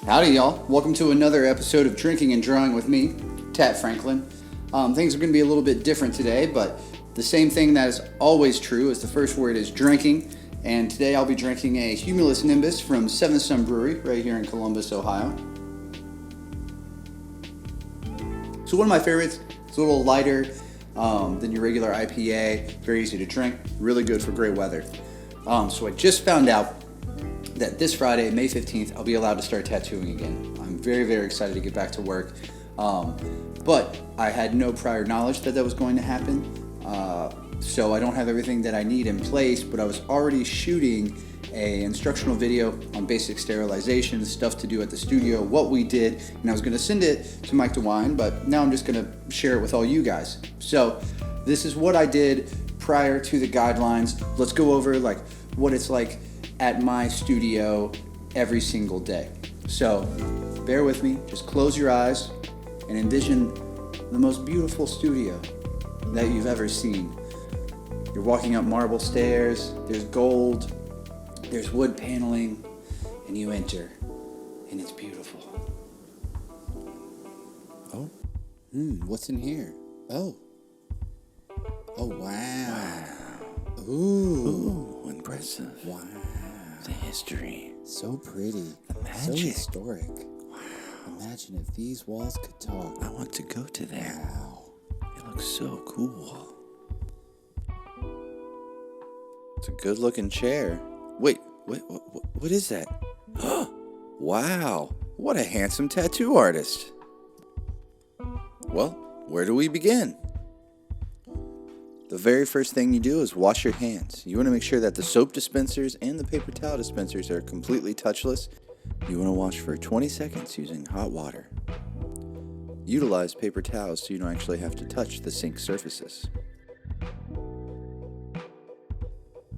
Howdy, y'all. Welcome to another episode of Drinking and Drawing with me, Tat Franklin. Things are going to be a little bit different today, but the same thing that is always true is the first word is drinking. And today I'll be drinking a Humulus Nimbus from Seventh Sun Brewery right here in Columbus, Ohio. So one of my favorites. It's a little lighter than your regular IPA. Very easy to drink. Really good for great weather. So I just found out that this Friday, May 15th, I'll be allowed to start tattooing again. I'm very, very excited to get back to work. But I had no prior knowledge that was going to happen. So I don't have everything that I need in place, but I was already shooting an instructional video on basic sterilization, stuff to do at the studio, what we did, and I was going to send it to Mike DeWine, but now I'm just going to share it with all you guys. So this is what I did prior to the guidelines. Let's go over what it's like at my studio every single day. So bear with me, just close your eyes and envision the most beautiful studio that you've ever seen. You're walking up marble stairs, there's gold, there's wood paneling, and you enter, and it's beautiful. Oh, what's in here? Oh, wow. Ooh, impressive. wow. The history. So pretty. The magic. So historic. Wow. Imagine if these walls could talk. I want to go to there. Wow. It looks so cool. It's a good-looking chair. Wait, what is that? Wow, what a handsome tattoo artist. Well, where do we begin? The very first thing you do is wash your hands. You want to make sure that the soap dispensers and the paper towel dispensers are completely touchless. You want to wash for 20 seconds using hot water. Utilize paper towels so you don't actually have to touch the sink surfaces.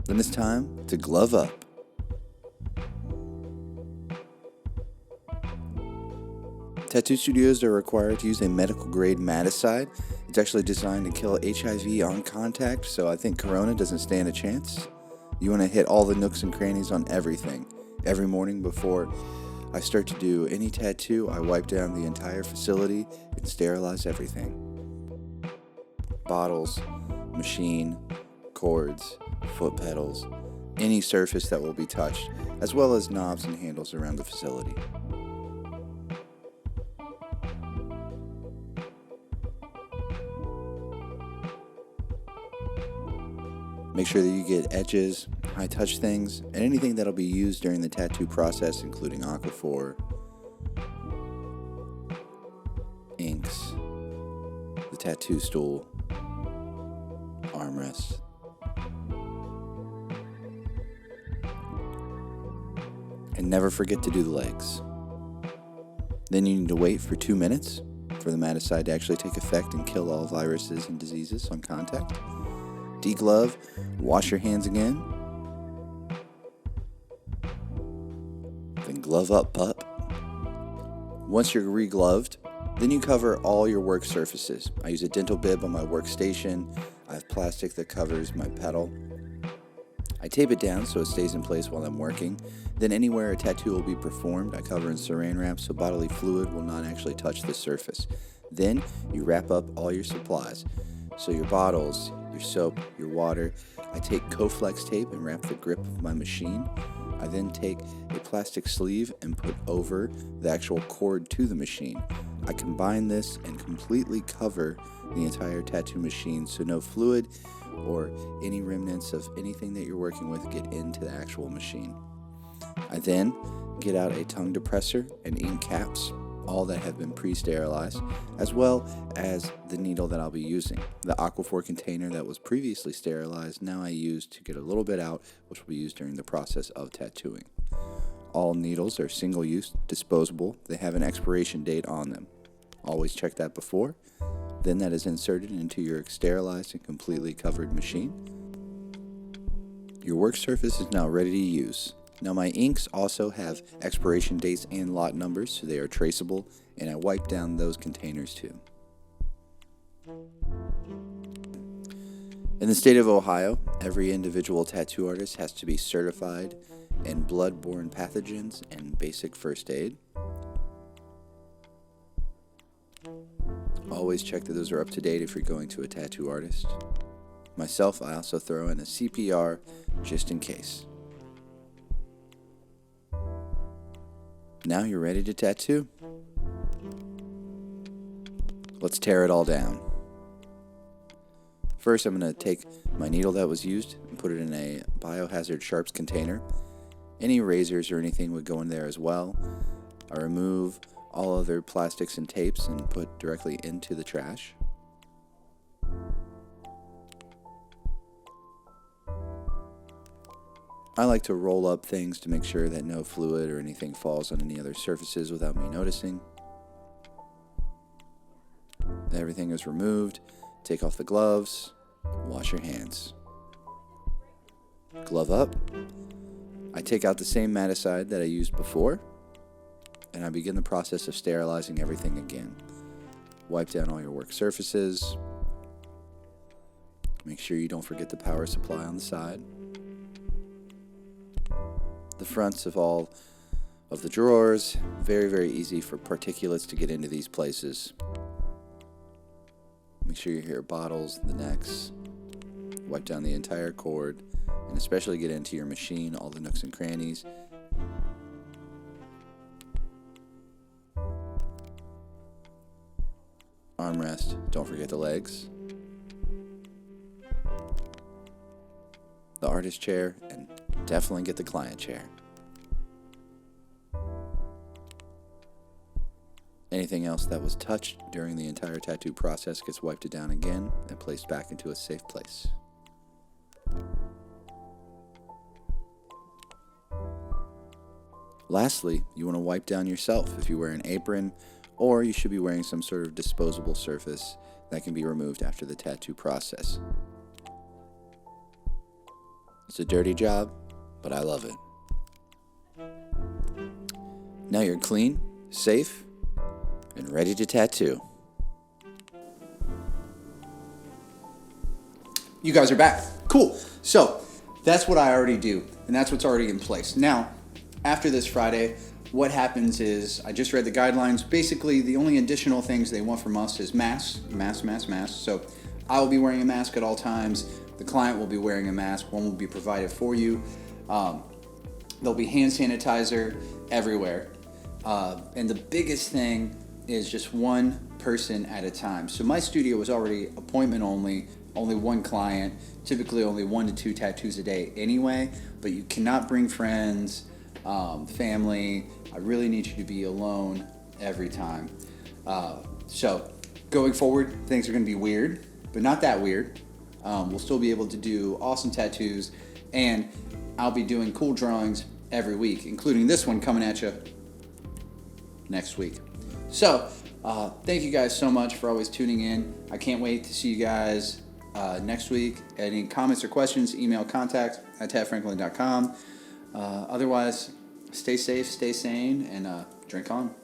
Then it's time to glove up. Tattoo studios are required to use a medical grade maticide. It's actually designed to kill HIV on contact, so I think Corona doesn't stand a chance. You want to hit all the nooks and crannies on everything. Every morning before I start to do any tattoo, I wipe down the entire facility and sterilize everything. Bottles, machine, cords, foot pedals, any surface that will be touched, as well as knobs and handles around the facility. Make sure that you get edges, high touch things, and anything that'll be used during the tattoo process, including aquaphor, inks, the tattoo stool, armrests. And never forget to do the legs. Then you need to wait for 2 minutes for the maticide to actually take effect and kill all viruses and diseases on contact. Deglove, wash your hands again, then glove up pup. Once you're re-gloved, then you cover all your work surfaces. I use a dental bib on my workstation. I have plastic that covers my pedal. I tape it down so it stays in place while I'm working. Then anywhere a tattoo will be performed, I cover in saran wrap so bodily fluid will not actually touch the surface. Then you wrap up all your supplies. So your bottles, your soap, your water. I take Coflex tape and wrap the grip of my machine. I then take a plastic sleeve and put over the actual cord to the machine. I combine this and completely cover the entire tattoo machine so no fluid or any remnants of anything that you're working with get into the actual machine. I then get out a tongue depressor and ink caps, all that have been pre-sterilized, as well as the needle that I'll be using. The aquaphor container that was previously sterilized, now I use to get a little bit out, which will be used during the process of tattooing. All needles are single-use, disposable. They have an expiration date on them. Always check that before. Then that is inserted into your sterilized and completely covered machine. Your work surface is now ready to use. Now my inks also have expiration dates and lot numbers, so they are traceable, and I wipe down those containers too. In the state of Ohio, every individual tattoo artist has to be certified and bloodborne pathogens and basic first aid. Always check that those are up to date if you're going to a tattoo artist. Myself, I also throw in a CPR just in case. Now you're ready to tattoo. Let's tear it all down. First, I'm going to take my needle that was used and put it in a biohazard sharps container. Any razors or anything would go in there as well. I remove all other plastics and tapes and put directly into the trash. I like to roll up things to make sure that no fluid or anything falls on any other surfaces without me noticing. Everything is removed. Take off the gloves. Wash your hands. Glove up. I take out the same maticide that I used before, and I begin the process of sterilizing everything again. Wipe down all your work surfaces. Make sure you don't forget the power supply on the side. The fronts of all of the drawers, very, very easy for particulates to get into these places. Make sure your hair bottles, the necks. Wipe down the entire cord, and especially get into your machine, all the nooks and crannies. Armrest, don't forget the legs. The artist chair, and definitely get the client chair. Anything else that was touched during the entire tattoo process gets wiped down again and placed back into a safe place. Lastly, you want to wipe down yourself if you wear an apron, or you should be wearing some sort of disposable surface that can be removed after the tattoo process. It's a dirty job, but I love it. Now you're clean, safe, and ready to tattoo. You guys are back. Cool. So that's what I already do, and that's what's already in place. Now, after this Friday, what happens is I just read the guidelines. Basically, the only additional things they want from us is masks. So I will be wearing a mask at all times. The client will be wearing a mask. One will be provided for you. There'll be hand sanitizer everywhere. And the biggest thing is just one person at a time. So my studio was already appointment only one client, typically only 1 to 2 tattoos a day anyway, but you cannot bring friends, family. I really need you to be alone every time. So going forward, things are going to be weird, but not that weird. We'll still be able to do awesome tattoos, and I'll be doing cool drawings every week, including this one coming at you next week. So, thank you guys so much for always tuning in. I can't wait to see you guys next week. Any comments or questions, email contact@tadfranklin.com. Otherwise, stay safe, stay sane, and drink on.